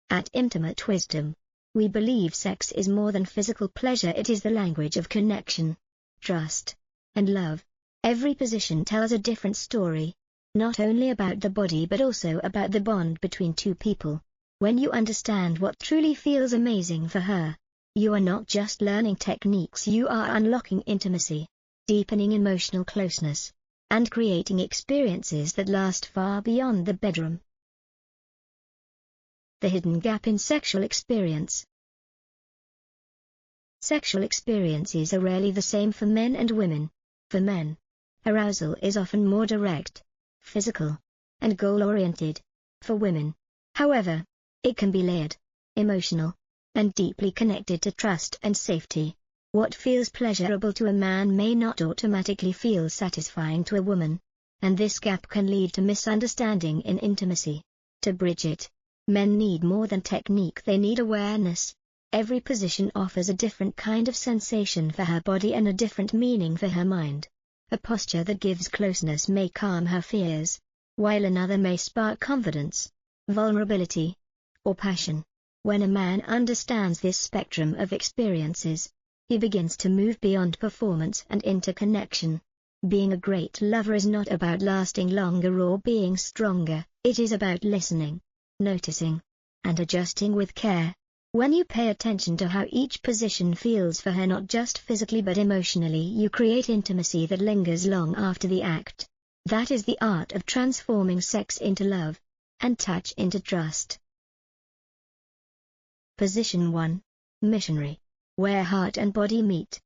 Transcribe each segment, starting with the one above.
At Intimate Wisdom, we believe sex is more than physical pleasure. It is the language of connection, trust, and love. Every position tells a different story, not only about the body but also about the bond between two people. When you understand what truly feels amazing for her, you are not just learning techniques, you are unlocking intimacy, deepening emotional closeness, and creating experiences that last far beyond the bedroom. The hidden gap in sexual experience. Sexual experiences are rarely the same for men and women. For men, arousal is often more direct, physical, and goal-oriented. For women, however, it can be layered, emotional, and deeply connected to trust and safety. What feels pleasurable to a man may not automatically feel satisfying to a woman, and this gap can lead to misunderstanding in intimacy. To bridge it, men need more than technique, they need awareness. Every position offers a different kind of sensation for her body and a different meaning for her mind. A posture that gives closeness may calm her fears, while another may spark confidence, vulnerability, or passion. When a man understands this spectrum of experiences, he begins to move beyond performance and into connection. Being a great lover is not about lasting longer or being stronger, it is about listening, noticing, and adjusting with care. When you pay attention to how each position feels for her, not just physically but emotionally, you create intimacy that lingers long after the act. That is the art of transforming sex into love, and touch into trust. Position 1. Missionary. Where heart and body meet.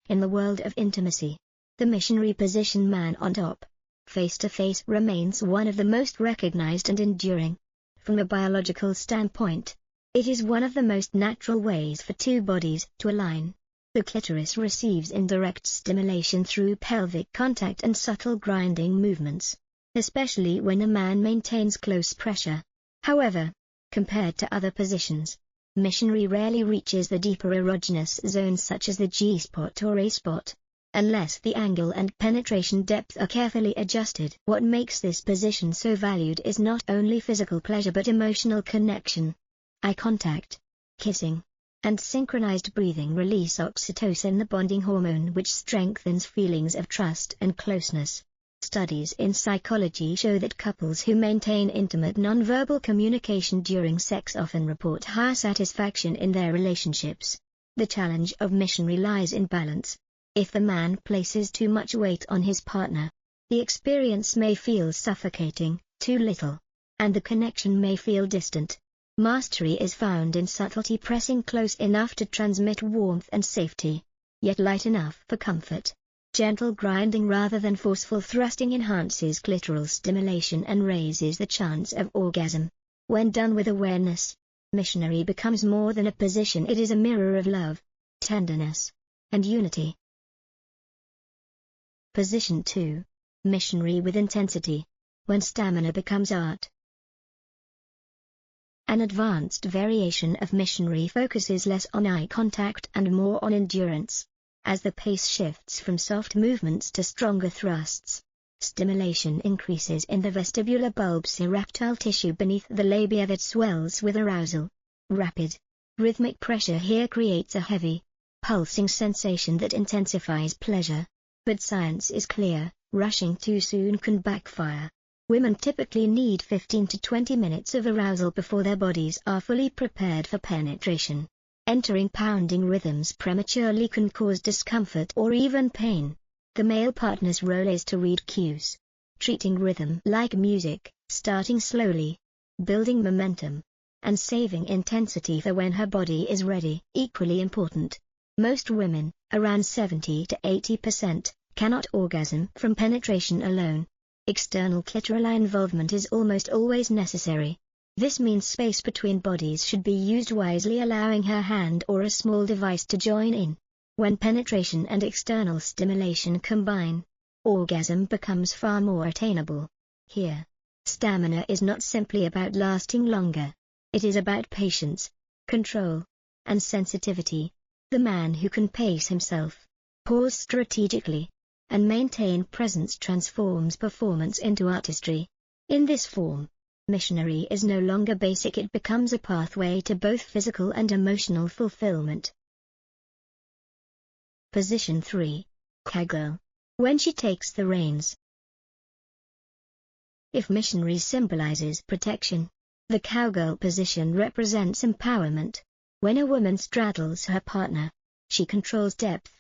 In the world of intimacy, the missionary position, man on top, face to face, remains one of the most recognized and enduring. From a biological standpoint, it is one of the most natural ways for two bodies to align. The clitoris receives indirect stimulation through pelvic contact and subtle grinding movements, especially when a man maintains close pressure. However, compared to other positions, missionary rarely reaches the deeper erogenous zones such as the G-spot or A-spot, unless the angle and penetration depth are carefully adjusted. What makes this position so valued is not only physical pleasure but emotional connection. Eye contact, kissing, and synchronized breathing release oxytocin, the bonding hormone which strengthens feelings of trust and closeness. Studies in psychology show that couples who maintain intimate nonverbal communication during sex often report higher satisfaction in their relationships. The challenge of missionary lies in balance. If the man places too much weight on his partner, the experience may feel suffocating, too little, and the connection may feel distant. Mastery is found in subtlety, pressing close enough to transmit warmth and safety, yet light enough for comfort. Gentle grinding rather than forceful thrusting enhances clitoral stimulation and raises the chance of orgasm. When done with awareness, missionary becomes more than a position, it is a mirror of love, tenderness, and unity. Position 2. Missionary with intensity. When stamina becomes art. An advanced variation of missionary focuses less on eye contact and more on endurance. As the pace shifts from soft movements to stronger thrusts, stimulation increases in the vestibular bulbs, erectile tissue beneath the labia that swells with arousal. Rapid, rhythmic pressure here creates a heavy, pulsing sensation that intensifies pleasure. But science is clear, rushing too soon can backfire. Women typically need 15 to 20 minutes of arousal before their bodies are fully prepared for penetration. Entering pounding rhythms prematurely can cause discomfort or even pain. The male partner's role is to read cues, treating rhythm like music, starting slowly, building momentum, and saving intensity for when her body is ready. Equally important, most women, around 70 to 80%, cannot orgasm from penetration alone. External clitoral involvement is almost always necessary. This means space between bodies should be used wisely, allowing her hand or a small device to join in. When penetration and external stimulation combine, orgasm becomes far more attainable. Here, stamina is not simply about lasting longer. It is about patience, control, and sensitivity. The man who can pace himself, pause strategically, and maintain presence transforms performance into artistry. In this form, Missionary is no longer basic, it becomes a pathway to both physical and emotional fulfillment. Position 3. Cowgirl. When she takes the reins. If missionary symbolizes protection, the cowgirl position represents empowerment. When a woman straddles her partner, she controls depth,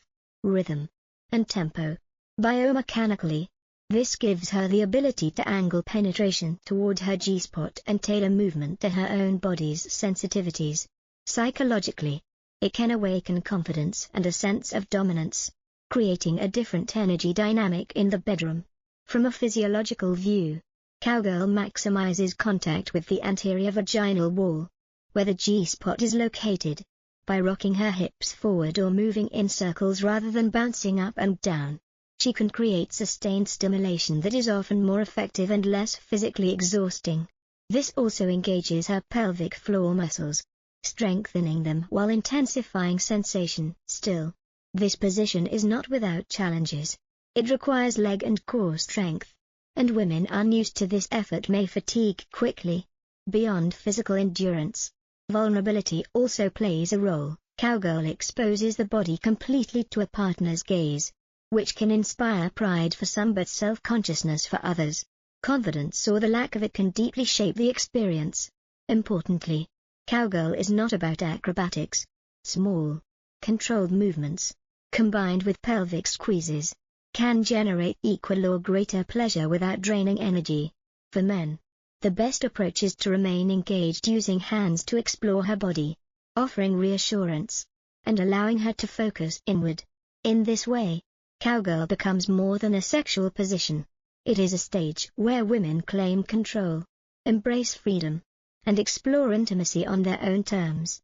rhythm, and tempo. Biomechanically, this gives her the ability to angle penetration toward her G-spot and tailor movement to her own body's sensitivities. Psychologically, it can awaken confidence and a sense of dominance, creating a different energy dynamic in the bedroom. From a physiological view, cowgirl maximizes contact with the anterior vaginal wall, where the G-spot is located, by rocking her hips forward or moving in circles rather than bouncing up and down. She can create sustained stimulation that is often more effective and less physically exhausting. This also engages her pelvic floor muscles, strengthening them while intensifying sensation. Still, this position is not without challenges. It requires leg and core strength, and women unused to this effort may fatigue quickly. Beyond physical endurance, vulnerability also plays a role. Cowgirl exposes the body completely to a partner's gaze, which can inspire pride for some but self-consciousness for others. Confidence or the lack of it can deeply shape the experience. Importantly, cowgirl is not about acrobatics. Small, controlled movements, combined with pelvic squeezes, can generate equal or greater pleasure without draining energy. For men, the best approach is to remain engaged using hands to explore her body, offering reassurance, and allowing her to focus inward. In this way, cowgirl becomes more than a sexual position. It is a stage where women claim control, embrace freedom, and explore intimacy on their own terms.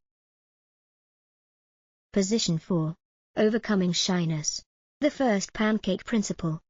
Position 4. Overcoming shyness. The first pancake principle.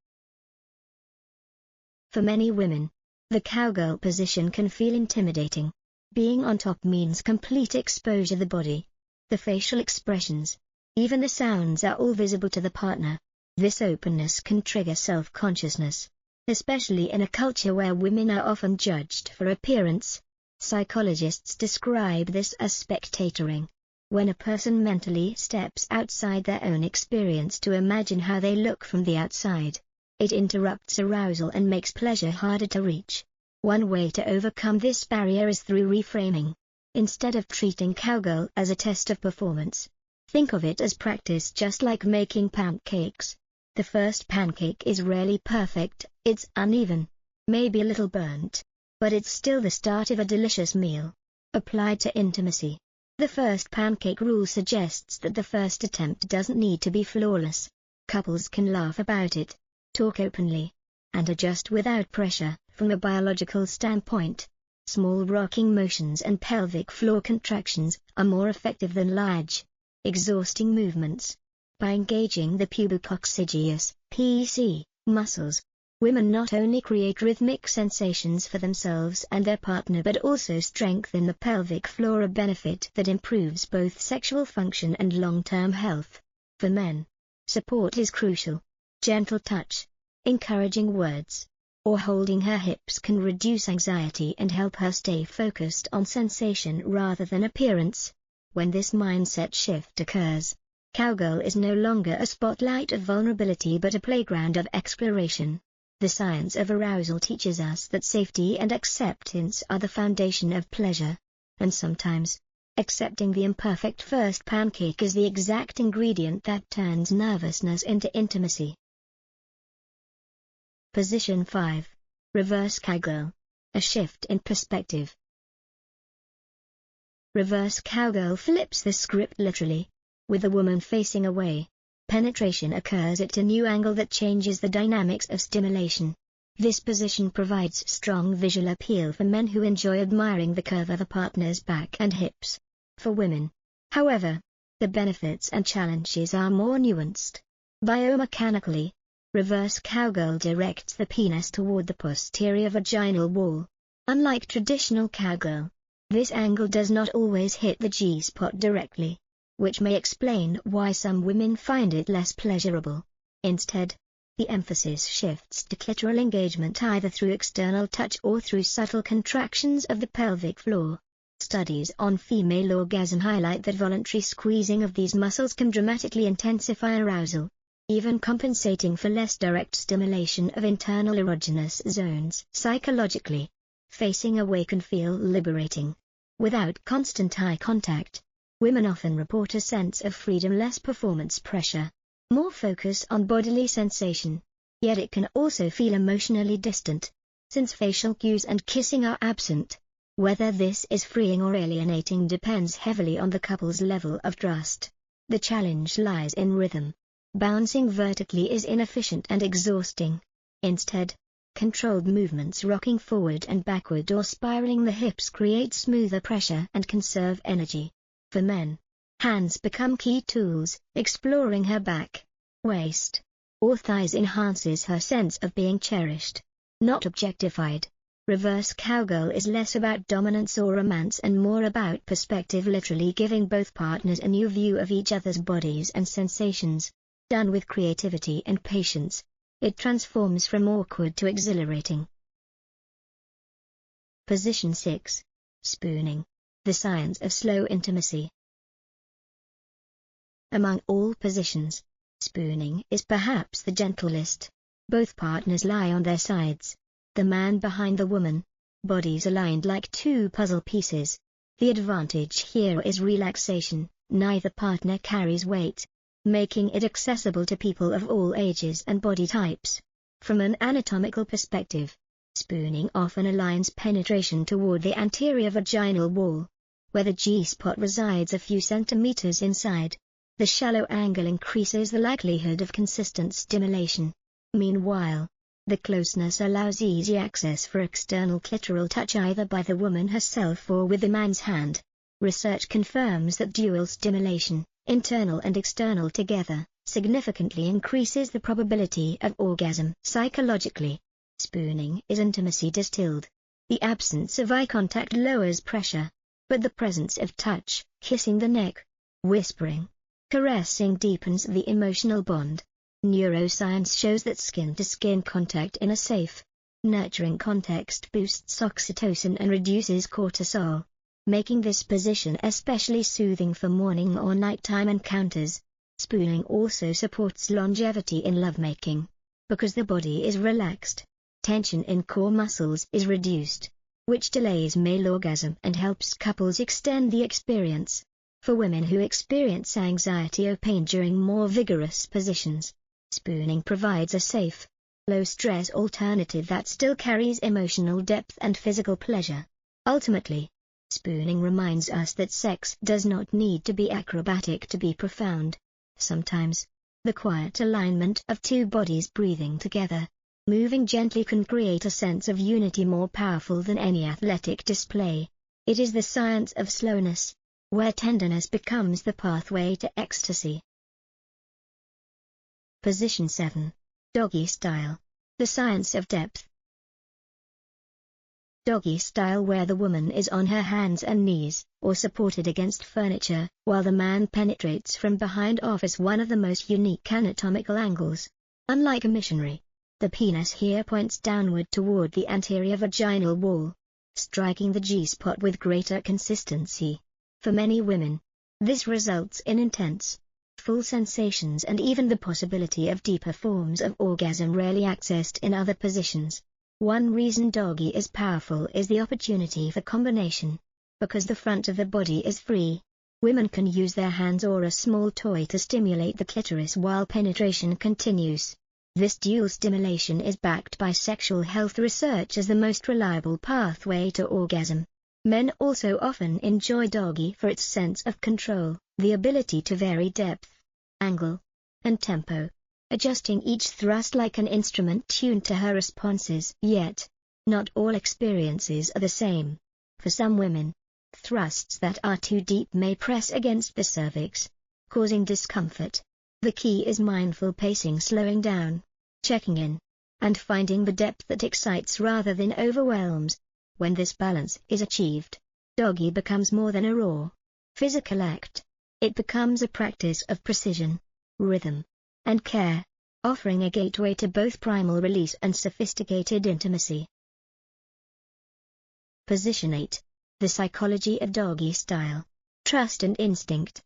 For many women, the cowgirl position can feel intimidating. Being on top means complete exposure of the body. The facial expressions, even the sounds are all visible to the partner. This openness can trigger self-consciousness, especially in a culture where women are often judged for appearance. Psychologists describe this as spectatoring. When a person mentally steps outside their own experience to imagine how they look from the outside, it interrupts arousal and makes pleasure harder to reach. One way to overcome this barrier is through reframing. Instead of treating cowgirl as a test of performance, think of it as practice, just like making pancakes. The first pancake is rarely perfect, it's uneven, maybe a little burnt, but it's still the start of a delicious meal. Applied to intimacy, the first pancake rule suggests that the first attempt doesn't need to be flawless. Couples can laugh about it, talk openly, and adjust without pressure. From a biological standpoint, small rocking motions and pelvic floor contractions are more effective than large, exhausting movements. By engaging the pubococcygeus (PC) muscles, women not only create rhythmic sensations for themselves and their partner but also strengthen the pelvic floor, a benefit that improves both sexual function and long-term health. For men, support is crucial. Gentle touch, encouraging words, or holding her hips can reduce anxiety and help her stay focused on sensation rather than appearance. When this mindset shift occurs, cowgirl is no longer a spotlight of vulnerability but a playground of exploration. The science of arousal teaches us that safety and acceptance are the foundation of pleasure, and sometimes, accepting the imperfect first pancake is the exact ingredient that turns nervousness into intimacy. Position 5. Reverse cowgirl. A shift in perspective. Reverse cowgirl flips the script literally. With the woman facing away, penetration occurs at a new angle that changes the dynamics of stimulation. This position provides strong visual appeal for men who enjoy admiring the curve of a partner's back and hips. For women, however, the benefits and challenges are more nuanced. Biomechanically, reverse cowgirl directs the penis toward the posterior vaginal wall. Unlike traditional cowgirl, this angle does not always hit the G-spot directly, which may explain why some women find it less pleasurable. Instead, The emphasis shifts to clitoral engagement either through external touch or through subtle contractions of the pelvic floor. Studies on female orgasm highlight that voluntary squeezing of these muscles can dramatically intensify arousal, even compensating for less direct stimulation of internal erogenous zones. Psychologically, facing away can feel liberating. Without constant eye contact, women often report a sense of freedom, less performance pressure, more focus on bodily sensation. Yet it can also feel emotionally distant, since facial cues and kissing are absent. Whether this is freeing or alienating depends heavily on the couple's level of trust. The challenge lies in rhythm. Bouncing vertically is inefficient and exhausting. Instead, controlled movements rocking forward and backward or spiraling the hips create smoother pressure and conserve energy. For men, hands become key tools. Exploring her back, waist, or thighs enhances her sense of being cherished, not objectified. Reverse cowgirl is less about dominance or romance and more about perspective, literally giving both partners a new view of each other's bodies and sensations. Done with creativity and patience, it transforms from awkward to exhilarating. Position 6. Spooning. The science of slow intimacy. Among all positions, spooning is perhaps the gentlest. Both partners lie on their sides, the man behind the woman, bodies aligned like two puzzle pieces. The advantage here is relaxation. Neither partner carries weight, making it accessible to people of all ages and body types. From an anatomical perspective, spooning often aligns penetration toward the anterior vaginal wall, where the G-spot resides a few centimeters inside. The shallow angle increases the likelihood of consistent stimulation. Meanwhile, the closeness allows easy access for external clitoral touch either by the woman herself or with the man's hand. Research confirms that dual stimulation, internal and external together, significantly increases the probability of orgasm. Psychologically, spooning is intimacy distilled. The absence of eye contact lowers pressure, but the presence of touch, kissing the neck, whispering, caressing deepens the emotional bond. Neuroscience shows that skin-to-skin contact in a safe, nurturing context boosts oxytocin and reduces cortisol, making this position especially soothing for morning or nighttime encounters. Spooning also supports longevity in lovemaking. Because the body is relaxed, tension in core muscles is reduced, which delays male orgasm and helps couples extend the experience. For women who experience anxiety or pain during more vigorous positions, spooning provides a safe, low-stress alternative that still carries emotional depth and physical pleasure. Ultimately, spooning reminds us that sex does not need to be acrobatic to be profound. Sometimes, the quiet alignment of two bodies breathing together, moving gently, can create a sense of unity more powerful than any athletic display. It is the science of slowness, where tenderness becomes the pathway to ecstasy. Position 7. Doggy style. The science of depth. Doggy style, where the woman is on her hands and knees, or supported against furniture, while the man penetrates from behind, offers one of the most unique anatomical angles. Unlike a missionary, the penis here points downward toward the anterior vaginal wall, striking the G-spot with greater consistency. For many women, this results in intense, full sensations and even the possibility of deeper forms of orgasm rarely accessed in other positions. One reason doggy is powerful is the opportunity for combination. Because the front of the body is free, women can use their hands or a small toy to stimulate the clitoris while penetration continues. This dual stimulation is backed by sexual health research as the most reliable pathway to orgasm. Men also often enjoy doggy for its sense of control, the ability to vary depth, angle, and tempo, adjusting each thrust like an instrument tuned to her responses. Yet, not all experiences are the same. For some women, thrusts that are too deep may press against the cervix, causing discomfort. The key is mindful pacing, slowing down, checking in, and finding the depth that excites rather than overwhelms. When this balance is achieved, doggy becomes more than a raw, physical act. It becomes a practice of precision, rhythm, and care. offering a gateway to both primal release and sophisticated intimacy. Position 8. The psychology of doggy style. Trust and instinct.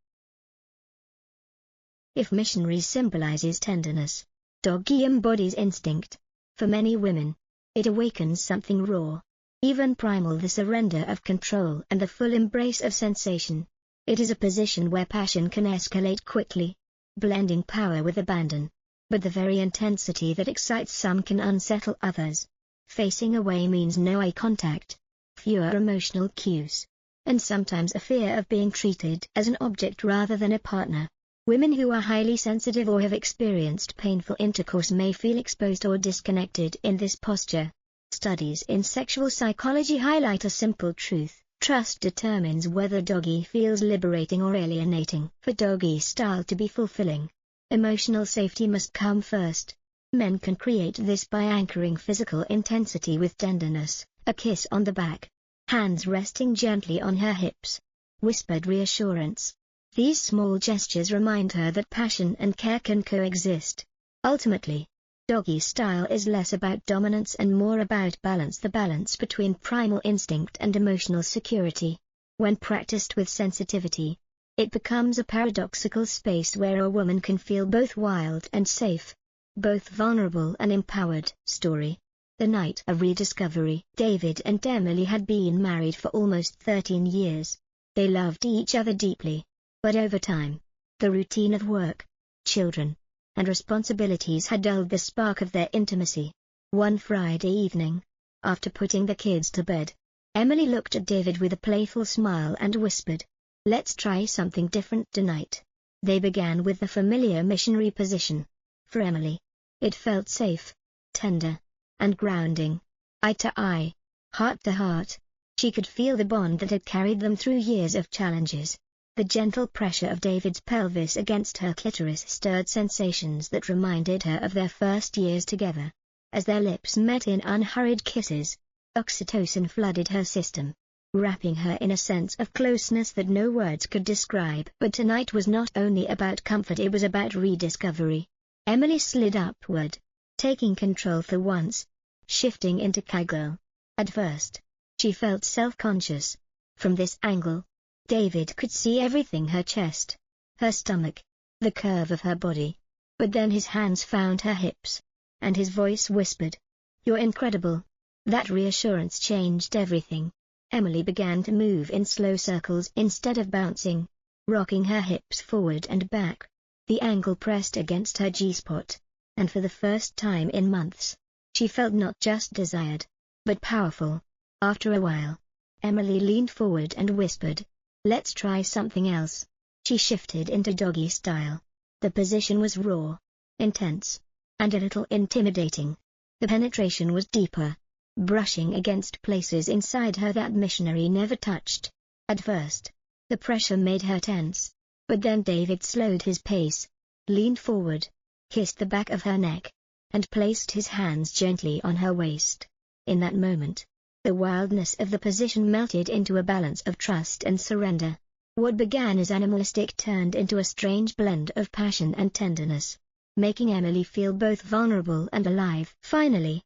If missionary symbolizes tenderness, doggy embodies instinct. For many women, it awakens something raw, even primal, the surrender of control and the full embrace of sensation. It is a position where passion can escalate quickly, blending power with abandon. But the very intensity that excites some can unsettle others. Facing away means no eye contact, fewer emotional cues, and sometimes a fear of being treated as an object rather than a partner. Women who are highly sensitive or have experienced painful intercourse may feel exposed or disconnected in this posture. Studies in sexual psychology highlight a simple truth: trust determines whether doggy feels liberating or alienating. For doggy style to be fulfilling, emotional safety must come first. Men can create this by anchoring physical intensity with tenderness, a kiss on the back, hands resting gently on her hips, whispered reassurance. These small gestures remind her that passion and care can coexist. Ultimately, doggy style is less about dominance and more about balance, the balance between primal instinct and emotional security. When practiced with sensitivity, it becomes a paradoxical space where a woman can feel both wild and safe, both vulnerable and empowered. Story. The night of rediscovery. David and Emily had been married for almost 13 years. They loved each other deeply. But over time, the routine of work, children, and responsibilities had dulled the spark of their intimacy. One Friday evening, after putting the kids to bed, Emily looked at David with a playful smile and whispered, "Let's try something different tonight." They began with the familiar missionary position. For Emily, it felt safe, tender, and grounding. Eye to eye, heart to heart, she could feel the bond that had carried them through years of challenges. The gentle pressure of David's pelvis against her clitoris stirred sensations that reminded her of their first years together. As their lips met in unhurried kisses, oxytocin flooded her system, wrapping her in a sense of closeness that no words could describe. But tonight was not only about comfort, it was about rediscovery. Emily slid upward, taking control for once, shifting into cowgirl. At first, she felt self-conscious. From this angle, David could see everything: her chest, her stomach, the curve of her body. But then his hands found her hips, and his voice whispered, "You're incredible." That reassurance changed everything. Emily began to move in slow circles instead of bouncing, rocking her hips forward and back. The ankle pressed against her G-spot, and for the first time in months, she felt not just desired, but powerful. After a while, Emily leaned forward and whispered, "Let's try something else." She shifted into doggy style. The position was raw, intense, and a little intimidating. The penetration was deeper, brushing against places inside her that missionary never touched. At first, the pressure made her tense, but then David slowed his pace, leaned forward, kissed the back of her neck, and placed his hands gently on her waist. In that moment, the wildness of the position melted into a balance of trust and surrender. What began as animalistic turned into a strange blend of passion and tenderness, making Emily feel both vulnerable and alive. Finally,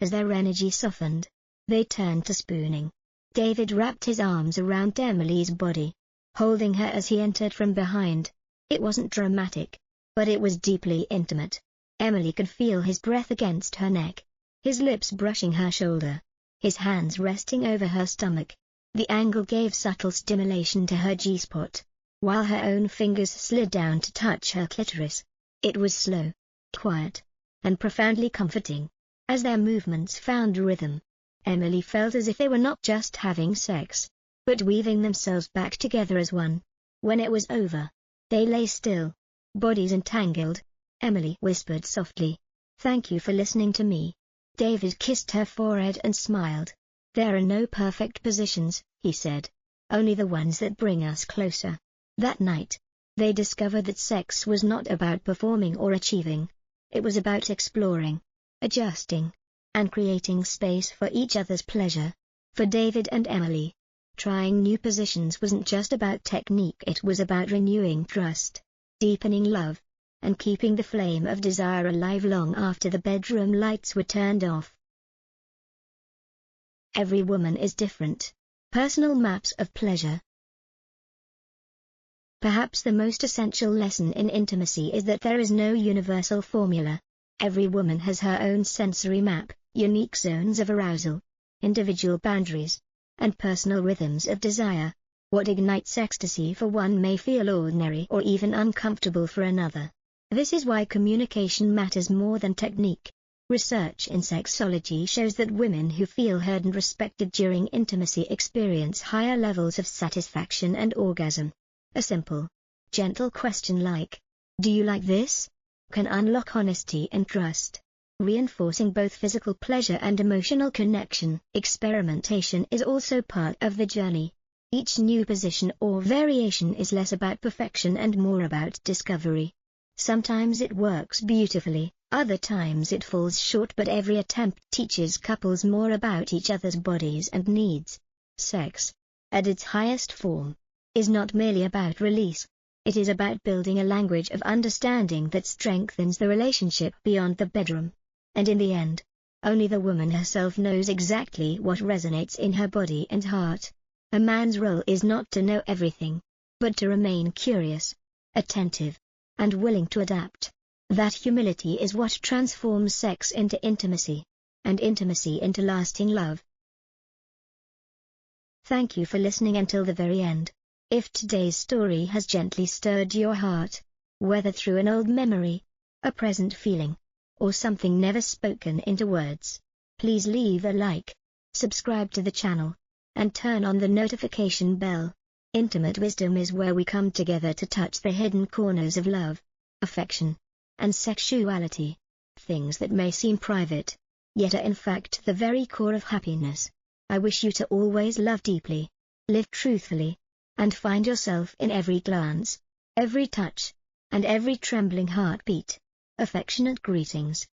as their energy softened, they turned to spooning. David wrapped his arms around Emily's body, holding her as he entered from behind. It wasn't dramatic, but it was deeply intimate. Emily could feel his breath against her neck, his lips brushing her shoulder, his hands resting over her stomach. The angle gave subtle stimulation to her G-spot, while her own fingers slid down to touch her clitoris. It was slow, quiet, and profoundly comforting. As their movements found rhythm, Emily felt as if they were not just having sex, but weaving themselves back together as one. When it was over, they lay still, bodies entangled. Emily whispered softly, "Thank you for listening to me." David kissed her forehead and smiled. "There are no perfect positions," he said, "only the ones that bring us closer." That night, they discovered that sex was not about performing or achieving. It was about exploring, adjusting, and creating space for each other's pleasure. For David and Emily, trying new positions wasn't just about technique, it was about renewing trust, deepening love, and keeping the flame of desire alive long after the bedroom lights were turned off. Every woman is different. Personal maps of pleasure. Perhaps the most essential lesson in intimacy is that there is no universal formula. Every woman has her own sensory map, unique zones of arousal, individual boundaries, and personal rhythms of desire. What ignites ecstasy for one may feel ordinary or even uncomfortable for another. This is why communication matters more than technique. Research in sexology shows that women who feel heard and respected during intimacy experience higher levels of satisfaction and orgasm. A simple, gentle question like, "Do you like this?" can unlock honesty and trust, reinforcing both physical pleasure and emotional connection. Experimentation is also part of the journey. Each new position or variation is less about perfection and more about discovery. Sometimes it works beautifully, other times it falls short, but every attempt teaches couples more about each other's bodies and needs. Sex, at its highest form, is not merely about release. It is about building a language of understanding that strengthens the relationship beyond the bedroom. And in the end, only the woman herself knows exactly what resonates in her body and heart. A man's role is not to know everything, but to remain curious, attentive, and willing to adapt. That humility is what transforms sex into intimacy, and intimacy into lasting love. Thank you for listening until the very end. If today's story has gently stirred your heart, whether through an old memory, a present feeling, or something never spoken into words, please leave a like, subscribe to the channel, and turn on the notification bell. Intimate wisdom is where we come together to touch the hidden corners of love, affection, and sexuality, things that may seem private, yet are in fact the very core of happiness. I wish you to always love deeply, live truthfully, and find yourself in every glance, every touch, and every trembling heartbeat. Affectionate greetings.